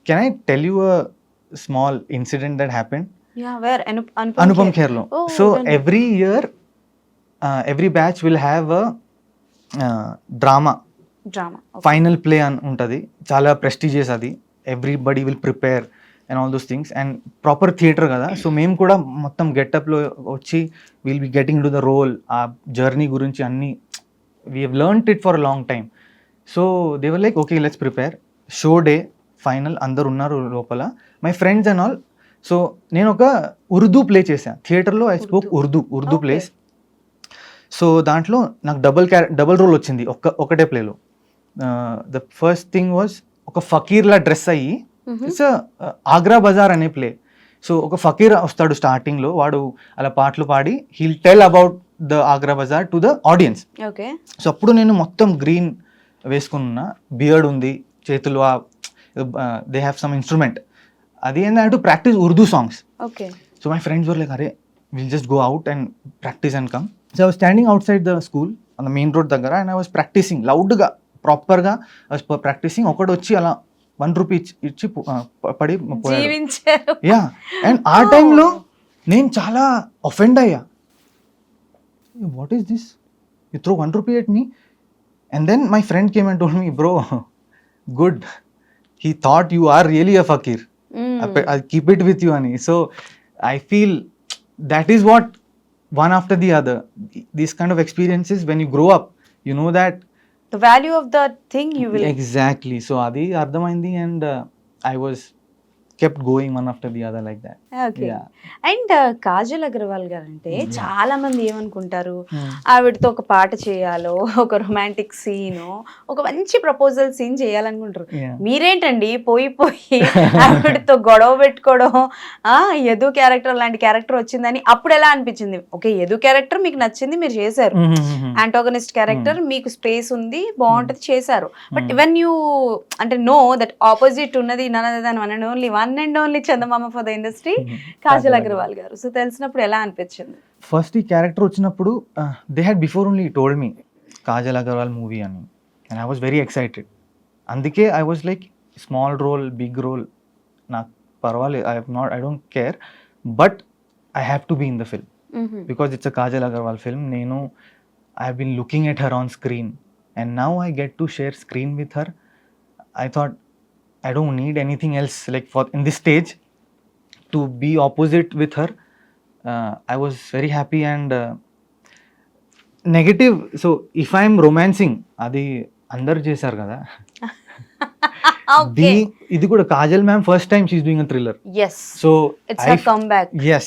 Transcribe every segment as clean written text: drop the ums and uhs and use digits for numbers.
Can I tell you a small incident that happened? Yeah, where? Anupam ఖేర్లో. Oh, so then. Every year every batch will have a drama Drama. Okay. Final play అని ఉంటుంది. చాలా prestigious అది. Everybody will prepare and all those things and proper theatre కదా. So మేము కూడా మొత్తం గెటప్లో వచ్చి will be getting to the role. ఆ జర్నీ గురించి అన్నీ we have learned it for a long time. So they were like okay let's prepare. Show day final అందరు ఉన్నారు లోపల, my friends and all. So నేను ఒక ఉర్దూ ప్లే చేశాను థియేటర్లో. I spoke Urdu Okay. Place. So దాంట్లో నాకు డబుల్ రోల్ వచ్చింది ఒకటే ప్లేలో. ద ఫస్ట్ థింగ్ వాజ్ ఒక ఫకీర్లా డ్రెస్ అయ్యి, ఇట్స్ ఆగ్రా బజార్ అనే ప్లే. సో ఒక ఫకీర్ వస్తాడు స్టార్టింగ్లో, వాడు అలా పాటలు పాడి he'll tell about the Agra Bazaar to the audience. Okay. So అప్పుడు నేను మొత్తం గ్రీన్ వేసుకున్నా, బియర్డ్ ఉంది, చేతులు దే హ్యావ్ సమ్ ఇన్స్ట్రుమెంట్. అది ఏంటంటే practice Urdu songs. Okay. So my friends were like, "Arey, we'll just go out and practice and come." So I was standing outside the school on the main road దగ్గర and I was practicing loudగా, ప్రాపర్గా I was practicing. ఒకడు వచ్చి అలా ₹1 ఇచ్చి పడి పోయాడు. జీవించారు. Yeah, and ఆ టైంలో నేను చాలా ఒఫెండ్ అయ్యా. What is this, you throw ₹1 at me? And then my friend came and told me, bro, good, he thought you are really a fakir. I'll keep it with you ani. So I feel that is what one after the other, these kind of experiences, when you grow up, you know that The value of the thing you will. exactly. So adi ardhamaindi and I was kept going one after the other like that. Okay. Yeah. And Kajal Aggarwal గారు అంటే చాలా మంది ఏమనుకుంటారు, ఆవిడతో ఒక పాట చేయాలో, ఒక రొమాంటిక్ సీన్, ఒక మంచి ప్రపోజల్ సీన్ చేయాలనుకుంటారు. Yeah. మీరేంటండి పోయి ఆవిడతో గొడవ పెట్టుకోవడం, యదు క్యారెక్టర్ లాంటి క్యారెక్టర్ వచ్చిందని అప్పుడు ఎలా అనిపించింది? ఓకే, యదు క్యారెక్టర్ మీకు నచ్చింది, మీరు చేశారు. యాంటాగనిస్ట్ క్యారెక్టర్ మీకు స్పేస్ ఉంది, బాగుంటది, చేశారు. బట్ వెన్ యూ అంటే నో దట్ ఆపోజిట్ ఉన్నది none other than one and only Chandamama for the industry, Kajal Aggarwal గారు. సో తెలిసినప్పుడు ఎలా అనిపించింది? ఫస్ట్ ఈ క్యారెక్టర్ వచ్చినప్పుడు they had before only told me Kajal Aggarwal movie అని, and I was very excited. అందుకే I was like small role, big role, నాకు పర్వాలేదు, I don't care, but I have to be in the film because it's a Kajal Aggarwal film. నేను I have been looking at her on screen and now I get to share screen with her. I thought I don't need anything else, like for in this stage to be opposite with her. I was very happy and negative. So if I'm romancing, adi andaru chesaru kada. Okay. ఇది కూడా Kajal ma'am first time she is doing a thriller. yes, so it's her comeback. yes,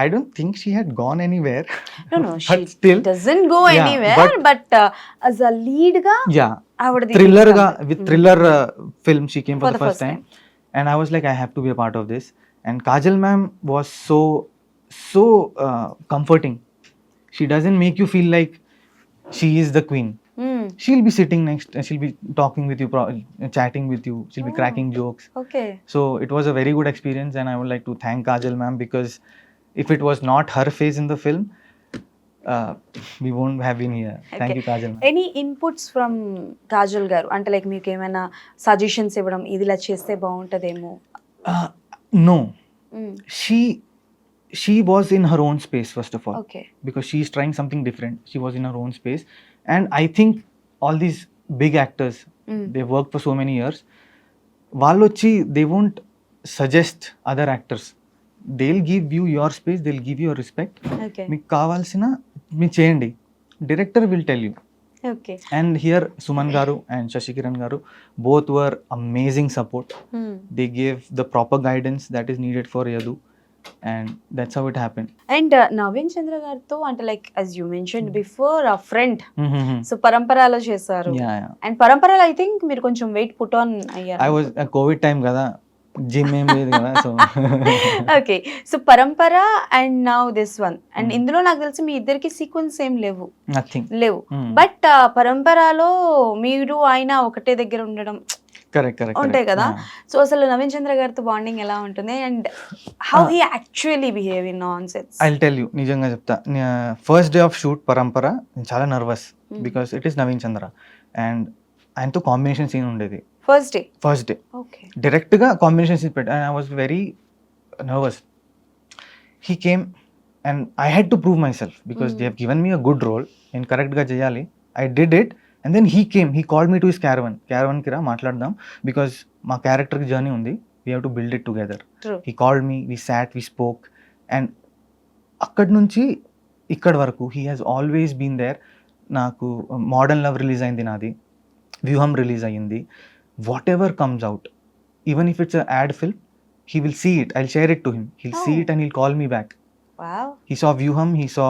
I don't think she had gone anywhere. No, she but still doesn't go yeah, anywhere, but as a lead ga yeah, ఆవిడది thriller ga with thriller film she came for the first time. time. And I was like, I have to be a part of this. And Kajal ma'am was so comforting. She doesn't make you feel like she is the queen. She'll be sitting next, she'll be talking with you, chatting with you, she'll be cracking jokes. Okay. So it was a very good experience and I would like to thank Kajal ma'am, because if it was not her face in the film, we won't have been here. Thank you Kajal ma'am. Any inputs from Kajal గారు అంటే like మీకు ఏమైనా suggestions ఇవ్వడం, ఇది ఇలా చేస్తే బాగుంటదేమో? No, she was in her own space first of all. Okay. Because she is trying something different. She was in her own space. And I think all these big actors, they worked for so many years. Vallochi, they won't suggest other actors. They'll give you your space, they'll give you your respect. Okay. మీకు కావాల్సిన మీరు చేయండి. Director will tell you. Okay. And here Suman garu and Shashi Kiran garu both were amazing support. They gave the proper guidance that is needed for Yadu. And that's how it happened. And Naveen Chandra గారితో అంటే like as you mentioned before a friend, so పరంపరలో చేశారు. Yeah. And పరంపరలో I think మీరు కొంచెం weight put on అయ్యారు. I was COVID time కదా, gym ఏం లేదు కదా. So okay. So Parampara and now this one, and ఇందులో నాకు తెలిసి మీ ఇద్దరికి సీక్వెన్స్ ఏం లేవు. నథింగ్. బట్ పరంపరలో మీరు ఆయన ఒకటే దగ్గర ఉండడం కరెక్ట్ ఉంటాయి కదా. సో అసలు నవీన్ చంద్ర గారితో బాండింగ్ ఎలా ఉంటుంది and how he actually behave in on sets? I tell you, నిజంగా చెప్తా. First day of shoot Parampara నేను చాలా nervous because it is Naveen Chandra and ఆయనతో కాంబినేషన్ సీన్ ఉండేది. First day. First day okay. డైరెక్ట్గా కాంబినేషన్స్ పెట్టా and I was very nervous. He came and I had to prove myself because they have given me a good role, నేను కరెక్ట్గా చేయాలి. I did it and then he came, he called me to his క్యారవన్కి రా మాట్లాడదాం because మా క్యారెక్టర్కి journey ఉంది, we have to build it together. True. He called me, we sat, we spoke and అక్కడి నుంచి ఇక్కడి వరకు he has always been there. నాకు మోడర్న్ లవ్ రిలీజ్ అయింది నాది, వ్యూహం రిలీజ్ అయ్యింది. Whatever comes out, even if it's ad film, he will see it, I'll share it to him, he'll see Oh. it and he'll call me back. Wow. He saw Vyuham, he saw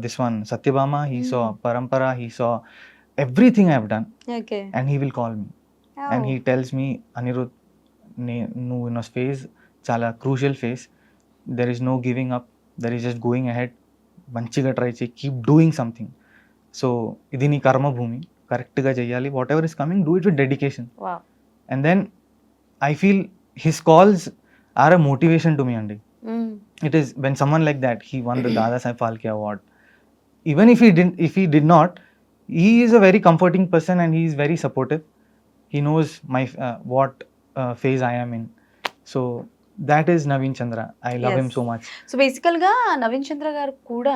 this one Satyabama, he saw Parampara, he saw everything I've done okay. and he will call me and he tells me, Anirudh, నువ్వు in a phase చాలా crucial phase, there is no giving up, there is just going ahead, మంచిగా try చేయి, keep doing something. So ఇది నీ కర్మభూమి, కరెక్ట్గా చేయాలి, what ever is coming do it with dedication. Wow. And then I feel his calls are a motivation to me, Andy. It is when someone like that, he won the Dada Saib Phalke award. Even if he did not, he is a very comforting person and he is very supportive. He knows my what phase I am in. So that is Naveen Chandra. I love him Yes. so much. So బేసికల్ గా నవీన్ చంద్ర గారు కూడా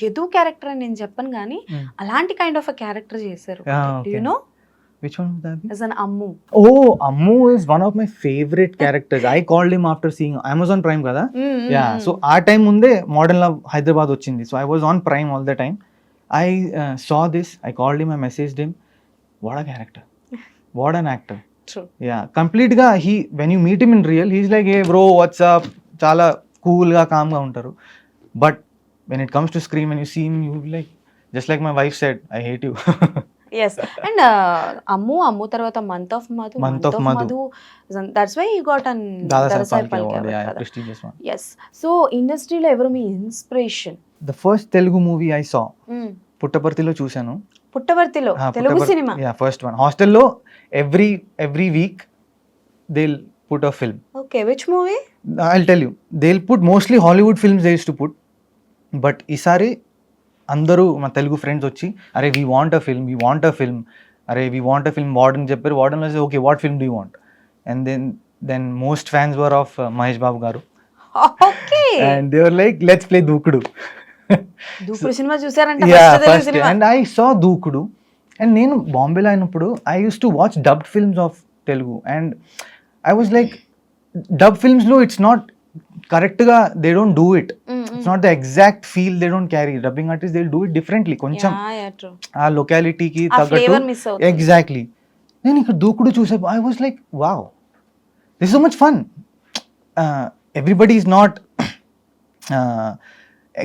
Yadu character అని నేను చెప్పను కానీ అలాంటి kind of a character చేశారు. Yeah, Do you okay. know? Which one would that be? As an Ammu. Oh, Ammu is one of my favorite characters. I called him after seeing Amazon Prime kada. Yeah, so our time munde Modern Love Hyderabad ochindi, so I was on Prime all the time. I saw this, I called him, I messaged him. What a character, what an actor. True. Yeah, complete ga he, when you meet him in real, he's like, hey bro, what's up, chala cool ga calm ga untaru, but when it comes to screen, when you see him, you like, just like my wife said, I hate you. Yes. And Ammu తర్వాత month of Madhu, that's why you got an Dada Dada Saib Saheb Phalke Phalke award, yeah, award. prestigious one. Yes. So ఇండస్ట్రీలో ఎవరు మీ inspiration? The first Telugu movie I saw, పుట్టపర్తిలో చూశాను. పుట్టవర్తిలో తెలుగు సినిమా. Yeah, first one. హాస్టల్లో every week they'll put a film. Okay. Which movie? I'll tell you, they'll put mostly Hollywood films they used to put, but ఈసారి అందరూ మా Telugu friends వచ్చి, అరే వీ వాంట్ అ ఫిల్మ్, అరే we want a film, warden చెప్పారు. Warden okay, what film do want? And then most fans were of Mahesh Babu గారు okay. And they were like let's play Dookudu. Dookudu సినిమా చూసారంట? Yeah, ఫస్ట్ తెలుగు first, సినిమా. and I saw Dookudu. And నేను బాంబేలో అయినప్పుడు I use to watch dubbed films of Telugu and I was like, dub ఫిల్మ్స్లో it's not కరెక్ట్గా, they don't do it, it's not the exact feel they don't carry. Dubbing artist they do it differently, కొంచెం ఆ లొకాలిటీకి ఆ తగ్గట్టు. Flavour miss అవుతుంది. Exactly. నేను ఇక్కడ దూకుడు చూసే I was like, wow, this so much fun. Everybody is not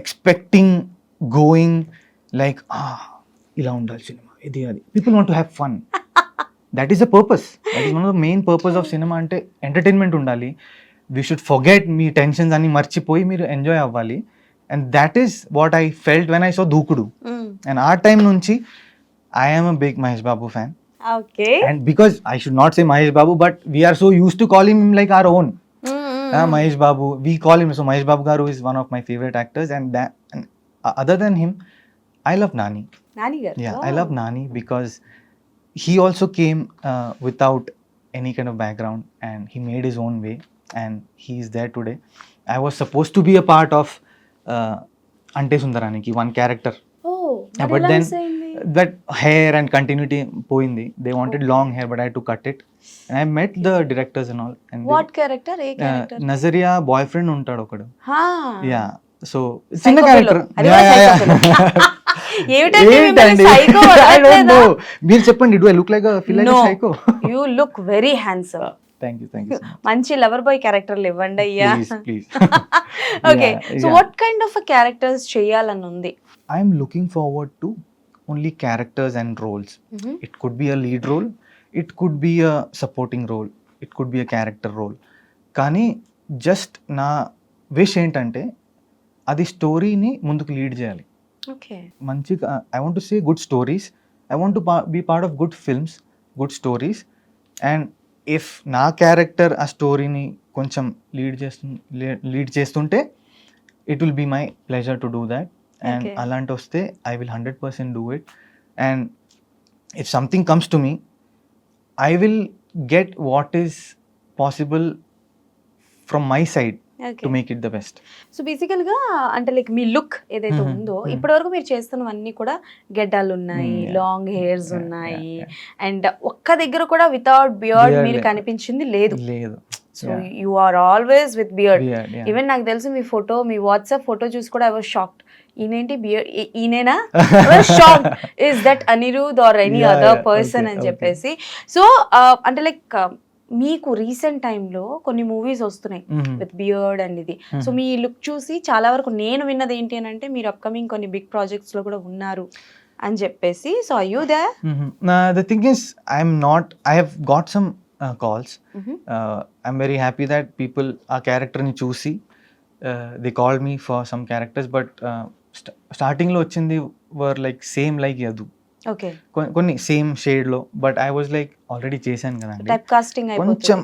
expecting going like ఇలా ఉండాలి సినిమా, ఇది అది. People want to have fun. That is the purpose, that is one of the main purpose of cinema. అంటే entertainment ఉండాలి, we should forget మీ tensions అన్ని మర్చిపోయి మీరు ఎంజాయ్ అవ్వాలి. And that is what I felt when I saw Dookudu. And ఆ time నుంచి I am a big Mahesh Babu fan. Okay. And because I should not say Mahesh Babu, but we are so use to call him like our own. Mahesh Babu, we call him, so Mahesh Babu garu is one of my favorite actors, and other than him, I love Nani. Nani గారు. Yeah, I love Nani because he also came without any kind of background and he made his own way and he is there today. I was supposed to be a part of Ante Sundaraniki, one character. Oh, But then that hair and continuity poindi. They wanted long hair, but I had to cut it. And I met the directors and all. And what character? A character? Nazaria boyfriend ఉంటాడు ఒకడు. హా. Yeah. So చిన్న character. ఏమిటండి psycho? I don't know. మీరు చెప్పండి, do I look like a feel like a psycho? You look very handsome. Thank you so much. మంచి lover boy క్యారెక్టర్లు ఇవ్వండి అయ్యా. Please. Okay. So Yeah. What kind of characters చేయాలని ఉంది? I'm looking forward to only characters and roles. It could be a lead role, it could be a supporting role, it could be a character role. కానీ just నా wish ఏంటంటే అది స్టోరీని ముందుకు lead చేయాలి. Okay. మంచిగా I want to say good stories, I want to be part of good films, good stories. And if నా character ఆ స్టోరీని కొంచెం లీడ్ చేస్తుంటే it will be my pleasure to do that. And Okay. అలాంటి వస్తే I will 100% do it. And if something comes to me, I will get what is possible from my side okay to make it the best. So బేసికల్ గా అంటే like మీ look ఏదైతే Mhm, ఉందో mhm. ఇప్పటి వరకు మీరు చేస్తున్నవన్నీ కూడా గెడ్డాలు ఉన్నాయి, Yeah. లాంగ్ హెయిర్స్ Yeah, ఉన్నాయి, yeah, అండ్ ఒక్క దగ్గర కూడా వితౌట్ బియర్డ్ Beard మీరు లే- కనిపించింది లేదు. లేదు. So Yeah. You are always with beard. Beard, yeah. Even నాకు తెలుసు మీ ఫోటో, మీ వాట్సాప్ ఫోటో చూసి కూడా ఐ వాజ్ షాక్డ్. ఈయనేంటి బియర్డ్, ఈయనేనా? Shock is that Anirudh or any Yeah, other yeah. Person Okay, అని okay. చెప్పేసి. సో అంటే లైక్ మీకు రీసెంట్ టైంలో కొన్ని మూవీస్ వస్తున్నాయి Mhm. విత్ బియర్డ్ అండ్ ఇది. సో మీ లుక్ చూసి చాలా వరకు నేను విన్నది ఏంటి అని అంటే మీరు అప్కమింగ్ కొన్ని బిగ్ ప్రాజెక్ట్స్ లో కూడా ఉన్నారు అని చెప్పేసి. So are you there? The thing is, I'm not. I have got some calls. I'm very happy that people ఆ character ని చూసి they called me for some characters, but starting లో వచ్చింది were like same like Yadu. Okay, కొన్ని same shade లో, but I was like already చేశాను కదండి, type casting కొంచెం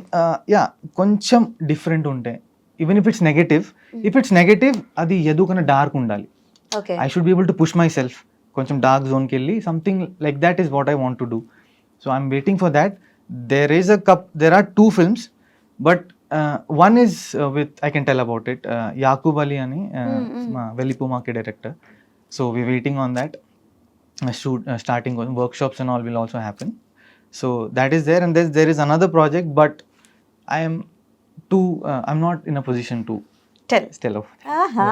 కొంచెం డిఫరెంట్ ఉంటాయి. Even if it's negative, if it's negative అది ఎదుకన్నా డార్క్ ఉండాలి. Okay, I should be able to push myself కొంచెం డార్క్ జోన్కి వెళ్ళి something like that is what I want to do. So I'm waiting for that. There are 2 films, but one is with, I can tell about it, Yakub Ali అని మా వెలిపుమాకి director. So we waiting on that. Starting workshops and all will also happen. So that is there, and there is another project, but I'm not in a position to tell. tell of. ఆహా